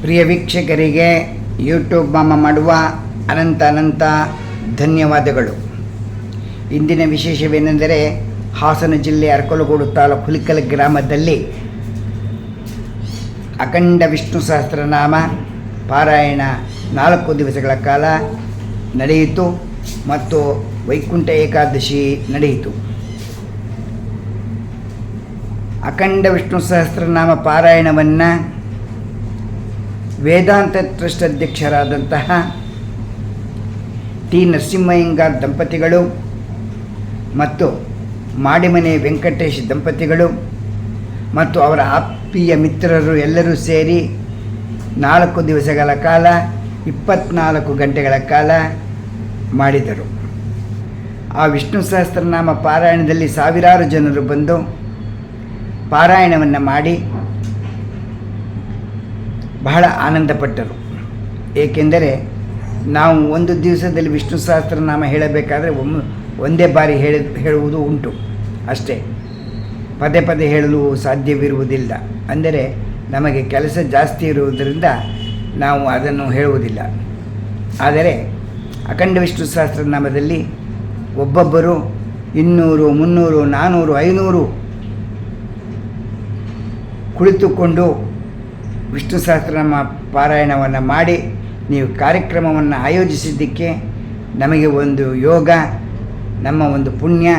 ಪ್ರಿಯ ವೀಕ್ಷಕರಿಗೆ ಯೂಟ್ಯೂಬ್ ಮಾಮ ಮಾಡುವ ಅನಂತ ಧನ್ಯವಾದಗಳು. ಇಂದಿನ ವಿಶೇಷವೇನೆಂದರೆ ಹಾಸನ ಜಿಲ್ಲೆ ಅರಕಲಗೂಡು ತಾಲೂಕು ಹುಲಿಕಲ್ ಗ್ರಾಮದಲ್ಲಿ ಅಖಂಡ ವಿಷ್ಣು ಸಹಸ್ರನಾಮ ಪಾರಾಯಣ 4 ದಿವಸಗಳ ಕಾಲ ನಡೆಯಿತು ಮತ್ತು ವೈಕುಂಠ ಏಕಾದಶಿ ನಡೆಯಿತು. ಅಖಂಡ ವಿಷ್ಣು ಸಹಸ್ರನಾಮ ಪಾರಾಯಣವನ್ನು ವೇದಾಂತ ಟ್ರಸ್ಟ್ ಅಧ್ಯಕ್ಷರಾದಂತಹ ಟಿ ನರಸಿಂಹಯ್ಯಂಗಾರ್ ದಂಪತಿಗಳು ಮತ್ತು ಮಾಡಿಮನೆ ವೆಂಕಟೇಶ್ ದಂಪತಿಗಳು ಮತ್ತು ಅವರ ಆತ್ಮೀಯ ಮಿತ್ರರು ಎಲ್ಲರೂ ಸೇರಿ 4 ದಿವಸಗಳ ಕಾಲ 24 ಗಂಟೆಗಳ ಕಾಲ ಮಾಡಿದರು. ಆ ವಿಷ್ಣು ಸಹಸ್ರನಾಮ ಪಾರಾಯಣದಲ್ಲಿ ಸಾವಿರಾರು ಜನರು ಬಂದು ಪಾರಾಯಣವನ್ನು ಮಾಡಿ ಬಹಳ ಆನಂದಪಟ್ಟರು. ಏಕೆಂದರೆ ನಾವು ಒಂದು ದಿವಸದಲ್ಲಿ ವಿಷ್ಣು ಸಹಸ್ರನಾಮ ಹೇಳಬೇಕಾದರೆ ಒಂದೇ ಬಾರಿ ಹೇಳುವುದು ಉಂಟು ಅಷ್ಟೇ, ಪದೇ ಪದೇ ಹೇಳಲು ಸಾಧ್ಯವಿರುವುದಿಲ್ಲ. ಅಂದರೆ ನಮಗೆ ಕೆಲಸ ಜಾಸ್ತಿ ಇರುವುದರಿಂದ ನಾವು ಅದನ್ನು ಹೇಳುವುದಿಲ್ಲ. ಆದರೆ ಅಖಂಡ ವಿಷ್ಣು ಸಹಸ್ರನಾಮದಲ್ಲಿ ಒಬ್ಬೊಬ್ಬರು 200, 300, 400, 500 ಕುಳಿತುಕೊಂಡು ವಿಷ್ಣು ಸಹಸ್ರನಾಮ ಪಾರಾಯಣವನ್ನು ಮಾಡಿ ನೀವು ಕಾರ್ಯಕ್ರಮವನ್ನು ಆಯೋಜಿಸಿದ್ದಕ್ಕೆ ನಮಗೆ ಒಂದು ಯೋಗ, ನಮ್ಮ ಒಂದು ಪುಣ್ಯ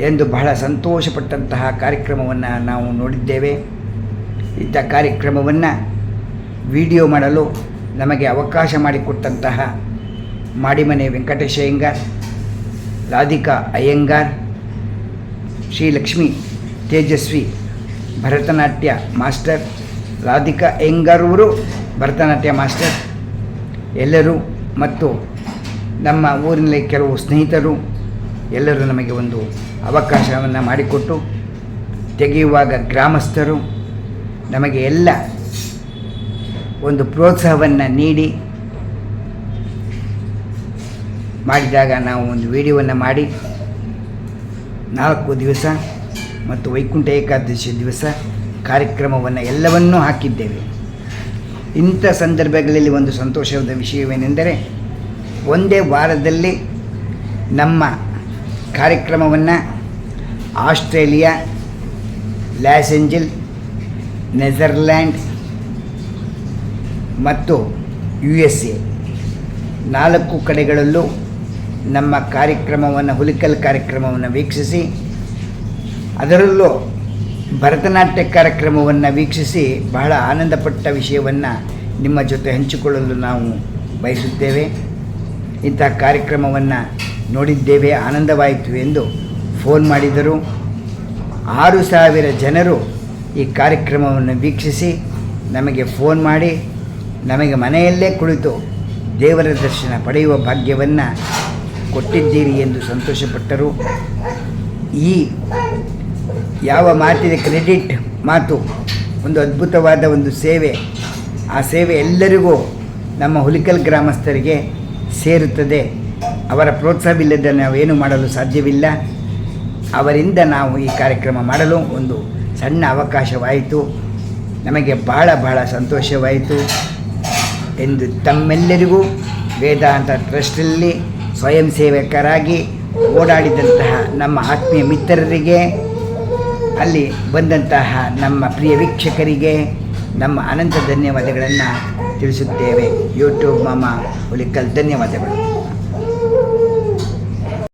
ಎಂದು ಬಹಳ ಸಂತೋಷಪಟ್ಟಂತಹ ಕಾರ್ಯಕ್ರಮವನ್ನು ನಾವು ನೋಡಿದ್ದೇವೆ. ಇಂಥ ಕಾರ್ಯಕ್ರಮವನ್ನು ವಿಡಿಯೋ ಮಾಡಲು ನಮಗೆ ಅವಕಾಶ ಮಾಡಿಕೊಟ್ಟಂತಹ ಮಾಡಿಮನೆ ವೆಂಕಟೇಶ ಅಯ್ಯಂಗಾರ್, ರಾಧಿಕಾ ಅಯ್ಯಂಗಾರ್, ಶ್ರೀಲಕ್ಷ್ಮಿ ತೇಜಸ್ವಿ ಭರತನಾಟ್ಯ ಮಾಸ್ಟರ್, ರಾಧಿಕಾ ಅಯ್ಯಂಗಾರ್ ಅವರು ಭರತನಾಟ್ಯ ಮಾಸ್ಟರ್ ಎಲ್ಲರೂ ಮತ್ತು ನಮ್ಮ ಊರಿನಲ್ಲಿ ಕೆಲವು ಸ್ನೇಹಿತರು ಎಲ್ಲರೂ ನಮಗೆ ಒಂದು ಅವಕಾಶವನ್ನು ಮಾಡಿಕೊಟ್ಟು ತೆಗೆಯುವಾಗ ಗ್ರಾಮಸ್ಥರು ನಮಗೆ ಎಲ್ಲ ಒಂದು ಪ್ರೋತ್ಸಾಹವನ್ನು ನೀಡಿ ಮಾಡಿದಾಗ ನಾವು ಒಂದು ವಿಡಿಯೋವನ್ನು ಮಾಡಿ 4 ದಿವಸ ಮತ್ತು ವೈಕುಂಠ ಏಕಾದಶಿ ದಿವಸ ಕಾರ್ಯಕ್ರಮವನ್ನು ಎಲ್ಲವನ್ನೂ ಹಾಕಿದ್ದೇವೆ. ಇಂಥ ಸಂದರ್ಭಗಳಲ್ಲಿ ಒಂದು ಸಂತೋಷದ ವಿಷಯವೇನೆಂದರೆ ಒಂದೇ ವಾರದಲ್ಲಿ ನಮ್ಮ ಕಾರ್ಯಕ್ರಮವನ್ನು ಆಸ್ಟ್ರೇಲಿಯಾ, ಲಾಸ್ ಏಂಜಲ್ಸ್, ನೆದರ್ಲ್ಯಾಂಡ್ ಮತ್ತು USA 4 ಕಡೆಗಳಲ್ಲೂ ನಮ್ಮ ಕಾರ್ಯಕ್ರಮವನ್ನು ಹುಲಿಕಲ್ ಕಾರ್ಯಕ್ರಮವನ್ನು ವೀಕ್ಷಿಸಿ, ಅದರಲ್ಲೂ ಭರತನಾಟ್ಯ ಕಾರ್ಯಕ್ರಮವನ್ನು ವೀಕ್ಷಿಸಿ ಬಹಳ ಆನಂದಪಟ್ಟ ವಿಷಯವನ್ನು ನಿಮ್ಮ ಜೊತೆ ಹಂಚಿಕೊಳ್ಳಲು ನಾವು ಬಯಸುತ್ತೇವೆ. ಇಂಥ ಕಾರ್ಯಕ್ರಮವನ್ನು ನೋಡಿದ್ದೇವೆ, ಆನಂದವಾಯಿತು ಎಂದು ಫೋನ್ ಮಾಡಿದರು. 6,000 ಜನರು ಈ ಕಾರ್ಯಕ್ರಮವನ್ನು ವೀಕ್ಷಿಸಿ ನಮಗೆ ಫೋನ್ ಮಾಡಿ ನಮಗೆ ಮನೆಯಲ್ಲೇ ಕುಳಿತು ದೇವರ ದರ್ಶನ ಪಡೆಯುವ ಭಾಗ್ಯವನ್ನು ಕೊಟ್ಟಿದ್ದೀರಿ ಎಂದು ಸಂತೋಷಪಟ್ಟರು. ಈ ಯಾವ ಮಾತಿನ ಕ್ರೆಡಿಟ್ ಮಾತು, ಒಂದು ಅದ್ಭುತವಾದ ಒಂದು ಸೇವೆ. ಆ ಸೇವೆ ಎಲ್ಲರಿಗೂ ನಮ್ಮ ಹುಲಿಕಲ್ ಗ್ರಾಮಸ್ಥರಿಗೆ ಸೇರುತ್ತದೆ. ಅವರ ಪ್ರೋತ್ಸಾಹವಿಲ್ಲದೆ ನಾವೇನು ಮಾಡಲು ಸಾಧ್ಯವಿಲ್ಲ. ಅವರಿಂದ ನಾವು ಈ ಕಾರ್ಯಕ್ರಮ ಮಾಡಲು ಒಂದು ಸಣ್ಣ ಅವಕಾಶವಾಯಿತು. ನಮಗೆ ಬಹಳ ಸಂತೋಷವಾಯಿತು ಎಂದು ತಮ್ಮೆಲ್ಲರಿಗೂ ವೇದಾಂತ ಟ್ರಸ್ಟಲ್ಲಿ ಸ್ವಯಂ ಸೇವಕರಾಗಿ ಓಡಾಡಿದಂತಹ ನಮ್ಮ ಆತ್ಮೀಯ ಮಿತ್ರರಿಗೆ, ಅಲ್ಲಿ ಬಂದಂತಹ ನಮ್ಮ ಪ್ರಿಯ ವೀಕ್ಷಕರಿಗೆ ನಮ್ಮ ಅನಂತ ಧನ್ಯವಾದಗಳನ್ನು ತಿಳಿಸುತ್ತೇವೆ. ಯೂಟ್ಯೂಬ್ ಮಾಮ ಹುಲಿಕಲ್ ಧನ್ಯವಾದಗಳು.